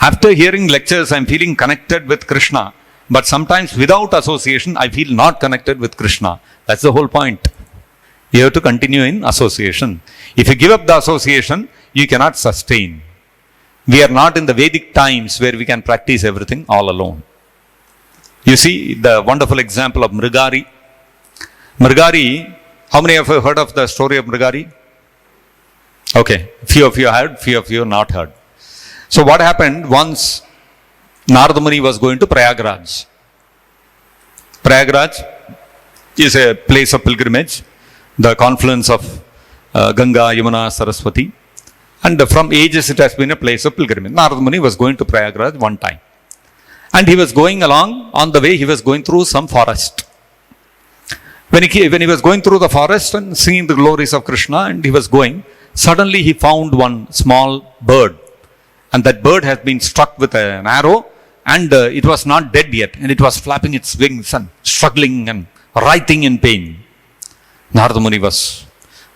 After hearing lectures, I'm feeling connected with Krishna. But sometimes without association, I feel not connected with Krishna. That's the whole point. You have to continue in association. If you give up the association, you cannot sustain. We are not in the Vedic times where we can practice everything all alone. You see the wonderful example of Mrigari. Mrigari, how many of you heard of the story of Mrigari? Okay, few of you heard, few of you not heard. So what happened once Narada Muni was going to Prayagraj. Prayagraj is a place of pilgrimage, the confluence of Ganga, Yamuna, Saraswati. And from ages it has been a place of pilgrimage. Narada Muni was going to Prayagraj one time. And he was going along, on the way he was going through some forest. When he was going through the forest and singing the glories of Krishna and he was going, suddenly he found one small bird. And that bird has been struck with an arrow and it was not dead yet. And it was flapping its wings and struggling and writhing in pain. Narada Muni was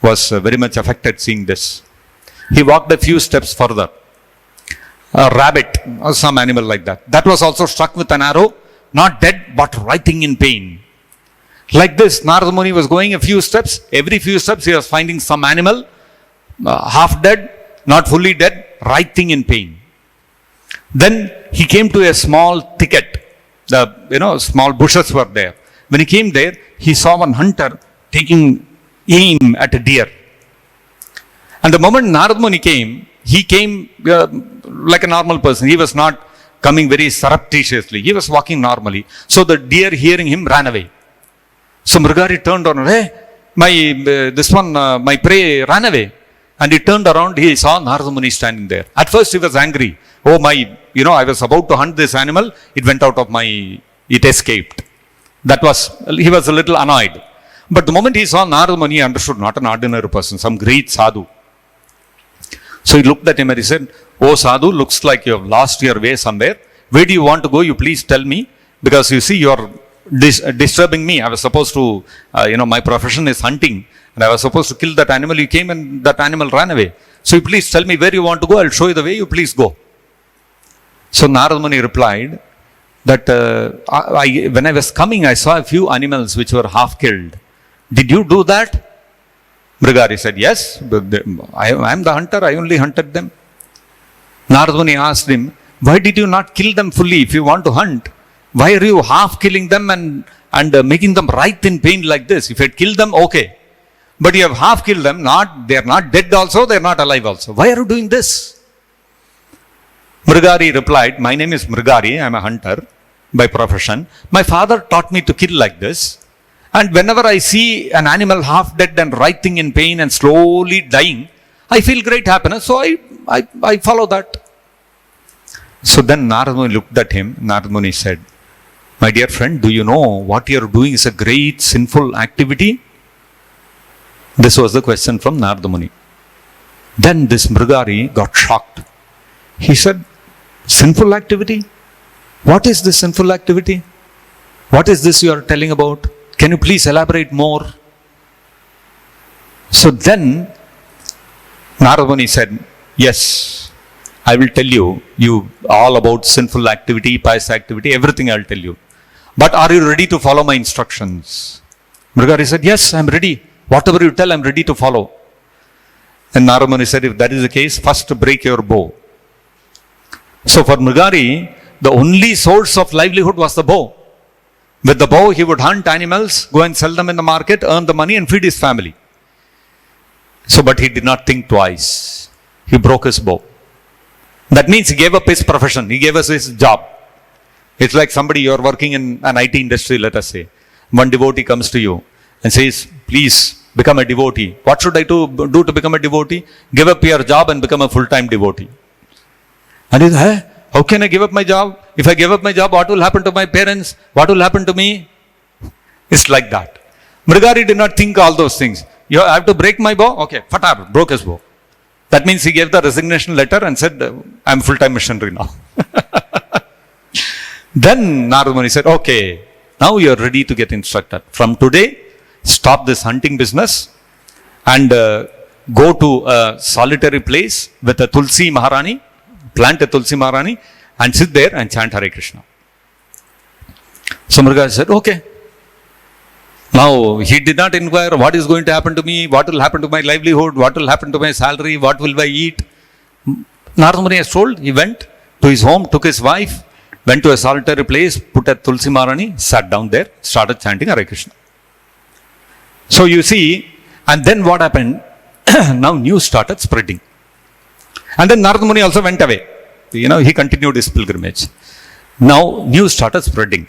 very much affected seeing this. He walked a few steps further. A rabbit or some animal like that. That was also struck with an arrow, not dead but writhing in pain. Like this, Narada Muni was going a few steps. Every few steps he was finding some animal, half dead, not fully dead, writhing in pain. Then he came to a small thicket. Small bushes were there. When he came there, he saw one hunter taking aim at a deer. And the moment Narada Muni came, he came like a normal person. He was not coming very surreptitiously. He was walking normally. So the deer, hearing him, ran away. So Mrigari turned around, hey, my prey ran away. And he turned around, he saw Narada Muni standing there. At first he was angry. Oh I was about to hunt this animal, it went out of it escaped. He was a little annoyed. But the moment he saw Narada Muni, he understood, not an ordinary person, some great sadhu. So he looked at him and he said, oh sadhu, looks like you have lost your way somewhere. Where do you want to go? You please tell me. Because you see, you are disturbing me. I was supposed to, my profession is hunting. And I was supposed to kill that animal. You came and that animal ran away. So you please tell me where you want to go. I'll show you the way. You please go. So Narada Muni replied that when I was coming, I saw a few animals which were half killed. Did you do that? Mrigari said, yes. I am the hunter. I only hunted them. Narada Muni asked him, why did you not kill them fully if you want to hunt? Why are you half killing them and making them writhe in pain like this? If you had killed them, okay. But you have half killed them, they are not dead also, they are not alive also. Why are you doing this? Mrigari replied, my name is Mrigari, I am a hunter by profession. My father taught me to kill like this. And whenever I see an animal half dead and writhing in pain and slowly dying, I feel great happiness, so I follow that. So then Narada Muni looked at him. Narada Muni said, my dear friend, do you know what you are doing is a great sinful activity? This was the question from Narada Muni. Then this Mrigari got shocked. He said, sinful activity? What is this sinful activity? What is this you are telling about? Can you please elaborate more? So then Narada Muni said, yes, I will tell you all about sinful activity, pious activity, everything I will tell you. But are you ready to follow my instructions? Mrigari said, yes, I am ready. Whatever you tell, I am ready to follow. And Narada Muni said, if that is the case, first break your bow. So for Mrigari, the only source of livelihood was the bow. With the bow, he would hunt animals, go and sell them in the market, earn the money and feed his family. So, but he did not think twice. He broke his bow. That means he gave up his profession. He gave us his job. It's like somebody, you're working in an IT industry, let us say. One devotee comes to you and says, please become a devotee. What should I do to become a devotee? Give up your job and become a full-time devotee. And he says, how can I give up my job? If I give up my job, what will happen to my parents? What will happen to me? It's like that. Mrigari did not think all those things. I have to break my bow? Okay, fatar, broke his bow. That means he gave the resignation letter and said, I'm full-time missionary now. Then Narada Muni said, okay, now you are ready to get instructed. From today, stop this hunting business and go to a solitary place with a Tulsi Maharani. plant a Tulsi Maharani and sit there and chant Hare Krishna. So Mrugari said, okay. Now, he did not inquire what is going to happen to me, what will happen to my livelihood, what will happen to my salary, what will I eat. Narada Muni has told, he went to his home, took his wife, went to a solitary place, put a Tulsi Maharani, sat down there, started chanting Hare Krishna. So you see, and then what happened? Now news started spreading. And then Narada Muni also went away. He continued his pilgrimage. Now news started spreading.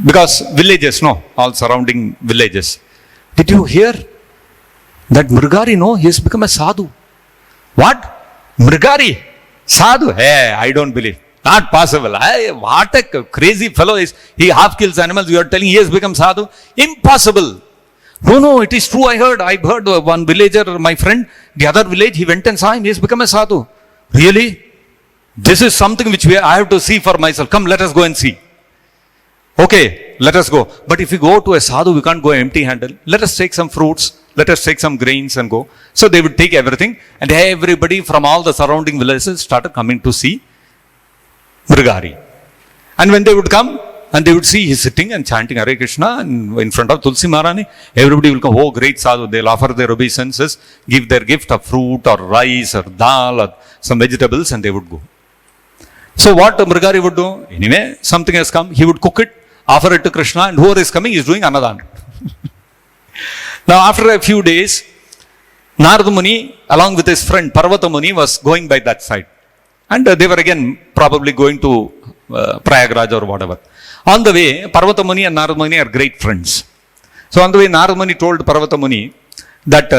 Because villages, all surrounding villages. Did you hear that Mrugari, he has become a sadhu? What? Mrugari? Sadhu? Hey, I don't believe. Not possible. What a crazy fellow is. He half kills animals. You are telling he has become sadhu? Impossible. No, it is true. I've heard one villager, my friend, the other village, he went and saw him. He has become a sadhu. Really? This is something which I have to see for myself. Come, let us go and see. Okay, let us go. But if we go to a sadhu, we can't go empty-handed. Let us take some fruits. Let us take some grains and go. So they would take everything. And everybody from all the surrounding villages started coming to see Mrugari. And when they would come, and they would see he's sitting and chanting Hare Krishna in front of Tulsi Maharani, everybody will come, oh, great sadhu. They'll offer their obeisances, give their gift of fruit or rice or dal or some vegetables, and they would go. So what Mrugari would do? Anyway, something has come. He would cook it, offer it to Krishna, and whoever is coming is doing Annadan. Now, after a few days, Narada Muni, along with his friend Parvata Muni, was going by that side. And they were again probably going to Prayagraj or whatever. On the way, Parvata Muni and Narada Muni are great friends. So on the way, Narada Muni told Parvata Muni that,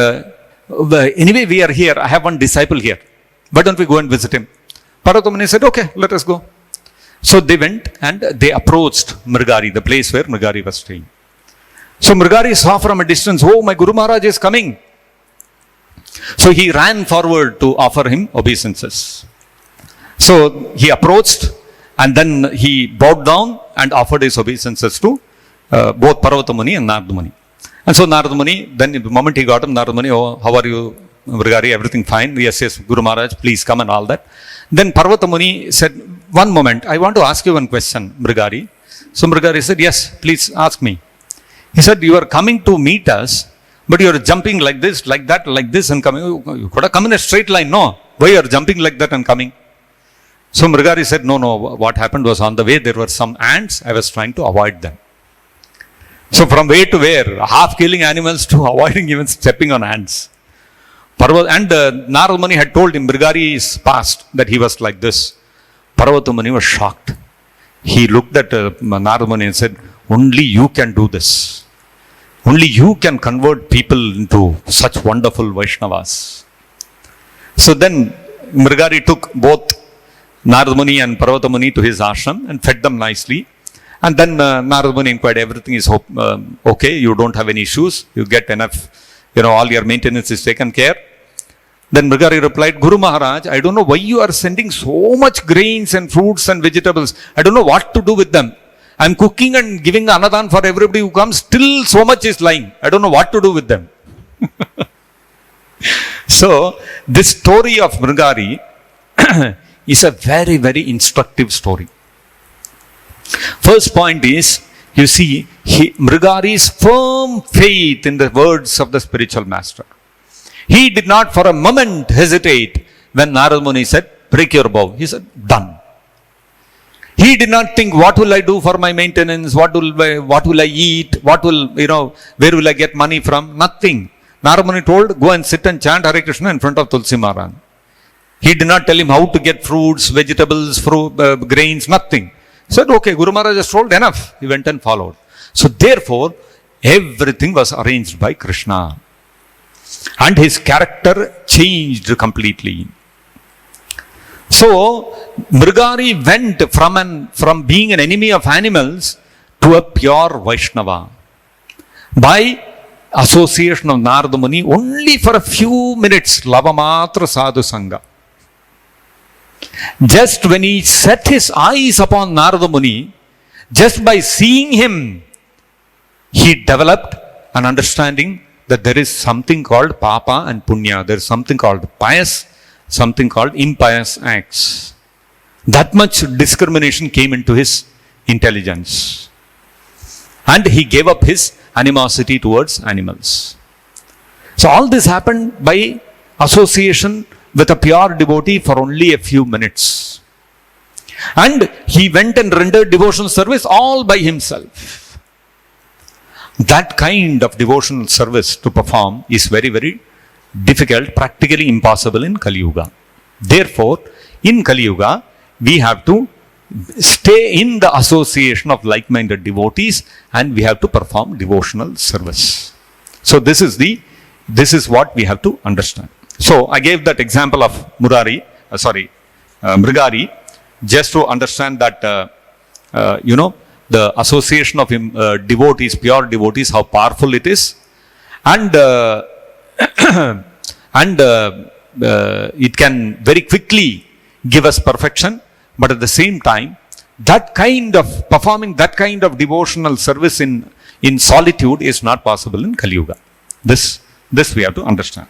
anyway, we are here. I have one disciple here. Why don't we go and visit him? Parvata Muni said, okay, let us go. So they went and they approached Mrugari, the place where Mrugari was staying. So Mrugari saw from a distance, oh, my Guru Maharaj is coming. So he ran forward to offer him obeisances. So he approached and then he bowed down and offered his obeisances to both Parvata Muni and Narada Muni. And so Narada Muni, then the moment he got him, Narada Muni, oh, how are you, Mrugari? Everything fine? Yes, Guru Maharaj, please come and all that. Then Parvata Muni said, one moment, I want to ask you one question, Mrugari. So Mrugari said, yes, please ask me. He said, you are coming to meet us, but you are jumping like this, like that, like this and coming. You could have come in a straight line. No. Why you are jumping like that and coming? So Mrugari said, no, what happened was on the way there were some ants. I was trying to avoid them. So from where to where, half killing animals to avoiding even stepping on ants. And Narada Muni had told him, Mrugari's past, that he was like this. Parvata Muni was shocked. He looked at Narada Muni and said, only you can do this. Only you can convert people into such wonderful Vaishnavas. So then Mrugari took both Narada Muni and Parvata Muni to his ashram and fed them nicely. And then Narada Muni inquired, everything is okay, you don't have any issues, you get enough, all your maintenance is taken care. Then Mrugari replied, Guru Maharaj, I don't know why you are sending so much grains and fruits and vegetables. I don't know what to do with them. I'm cooking and giving Annadan for everybody who comes, still so much is lying. I don't know what to do with them. So, this story of Mrugari is a very, very instructive story. First point is, you see, Mrugari's firm faith in the words of the spiritual master. He did not for a moment hesitate when Narada Muni said, break your bow. He said, done. He did not think, what will I do for my maintenance? What will I eat? Where will I get money from? Nothing. Narada Muni told, go and sit and chant Hare Krishna in front of Tulsi Maharani. He did not tell him how to get fruits, vegetables, grains, nothing. He said, okay, Guru Maharaj has told, enough. He went and followed. So therefore, everything was arranged by Krishna. And his character changed completely. So, Mrugari went from being an enemy of animals to a pure Vaishnava. By association of Narada Muni, only for a few minutes, Lavamatra Sadhu Sangha. Just when he set his eyes upon Narada Muni, just by seeing him, he developed an understanding that there is something called Papa and Punya. There is something called pious something called impious acts. That much discrimination came into his intelligence. And he gave up his animosity towards animals. So all this happened by association with a pure devotee for only a few minutes. And he went and rendered devotional service all by himself. That kind of devotional service to perform is very, very difficult, practically impossible in Kali Yuga. Therefore, in Kali Yuga, we have to stay in the association of like-minded devotees and we have to perform devotional service. So this is what we have to understand. So I gave that example of Mrigari, just to understand that, the association of devotees, pure devotees, how powerful it is. And, it can very quickly give us perfection. But at the same time, performing that kind of devotional service in solitude is not possible in Kali Yuga. This we have to understand.